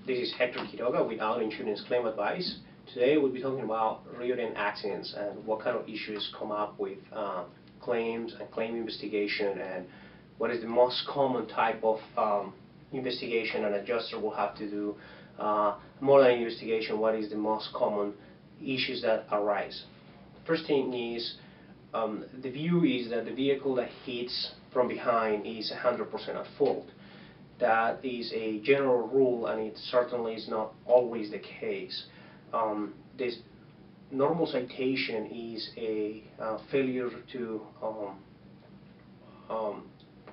This is Hector Quiroga with Auto Insurance Claim Advice. Today we'll be talking about rear-end accidents and what kind of issues come up with claims and claim investigation, and what is the most common type of investigation an adjuster will have to do. More than investigation, what is the most common issues that arise? First thing is, the view is that the vehicle that hits from behind is 100% at fault. That is a general rule, and it certainly is not always the case. This normal citation is a failure to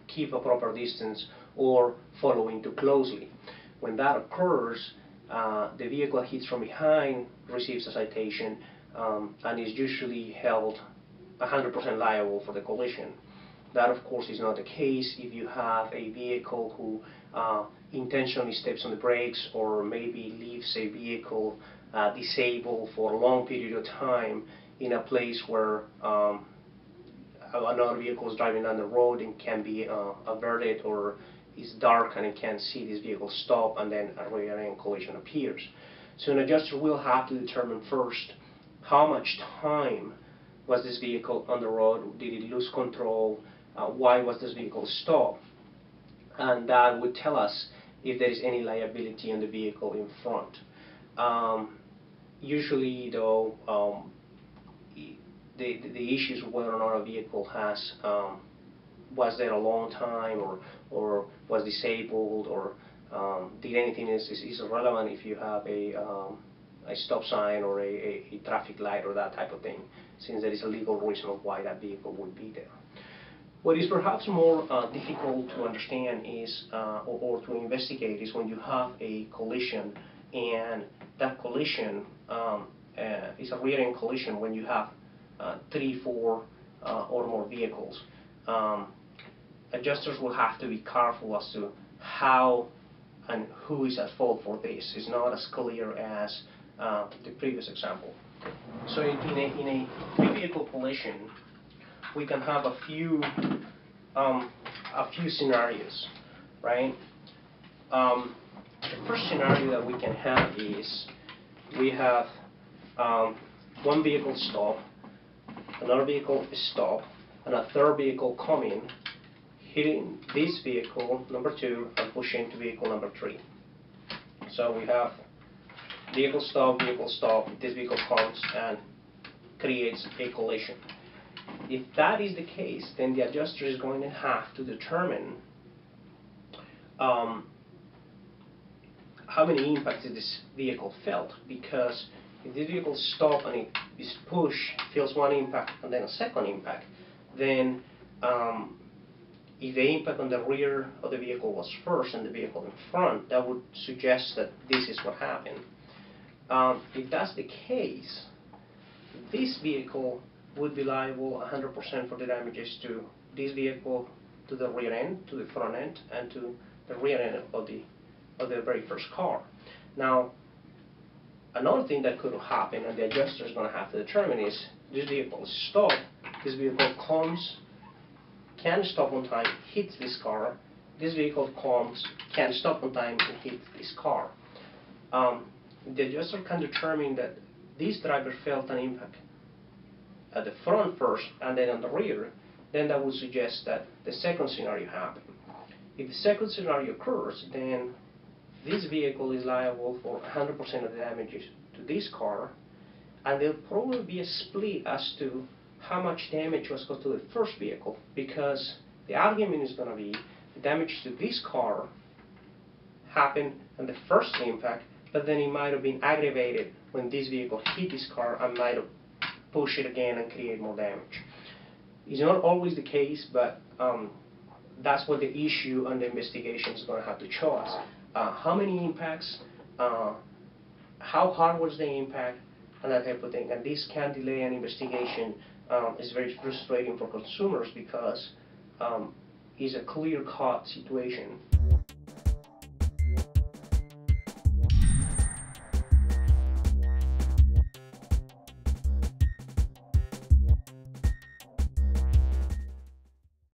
keep a proper distance or following too closely. When that occurs, the vehicle that hits from behind receives a citation and is usually held 100% liable for the collision. That, of course, is not the case if you have a vehicle who intentionally steps on the brakes, or maybe leaves a vehicle disabled for a long period of time in a place where another vehicle is driving down the road and can be averted, or it's dark and it can't see this vehicle stop, and then a rear-end collision appears. So an adjuster will have to determine first how much time was this vehicle on the road. Did it lose control? Why was this vehicle stopped? And that would tell us if there is any liability on the vehicle in front. Usually, though, the issues whether or not a vehicle has was there a long time, or was disabled, or did anything is irrelevant if you have a stop sign or a traffic light or that type of thing, since there is a legal reason of why that vehicle would be there. What is perhaps more difficult to understand is, or to investigate, is when you have a collision, and that collision is a rear-end collision when you have 3, 4 or more vehicles. Adjusters will have to be careful as to how and who is at fault for this. It's not as clear as the previous example. So in a three-vehicle collision, we can have a few scenarios, right? The first scenario that we can have is we have one vehicle stop, another vehicle stop, and a third vehicle coming, hitting this vehicle number 2 and pushing to vehicle number 3. So we have vehicle stop, this vehicle comes and creates a collision. If that is the case, then the adjuster is going to have to determine how many impacts this vehicle felt, because if this vehicle stops and it is pushed, feels one impact and then a second impact, then if the impact on the rear of the vehicle was first and the vehicle in front, that would suggest that this is what happened. If that's the case, this vehicle would be liable 100% for the damages to this vehicle, to the rear end, to the front end, and to the rear end of the very first car. Now, another thing that could happen, and the adjuster is going to have to determine, is this vehicle is stopped, this vehicle comes, can stop on time, hits this car, this vehicle comes, can stop on time and hit this car. The adjuster can determine that this driver felt an impact at the front first and then on the rear, then that would suggest that the second scenario happened. If the second scenario occurs, then this vehicle is liable for 100% of the damages to this car, and there'll probably be a split as to how much damage was caused to the first vehicle, because the argument is going to be the damage to this car happened on the first impact, but then it might have been aggravated when this vehicle hit this car and might have pushed it again and create more damage. It's not always the case, but that's what the issue and the investigation is going to have to show us. How many impacts, how hard was the impact, and that type of thing. And this can delay an investigation. It's very frustrating for consumers because it's a clear-cut situation.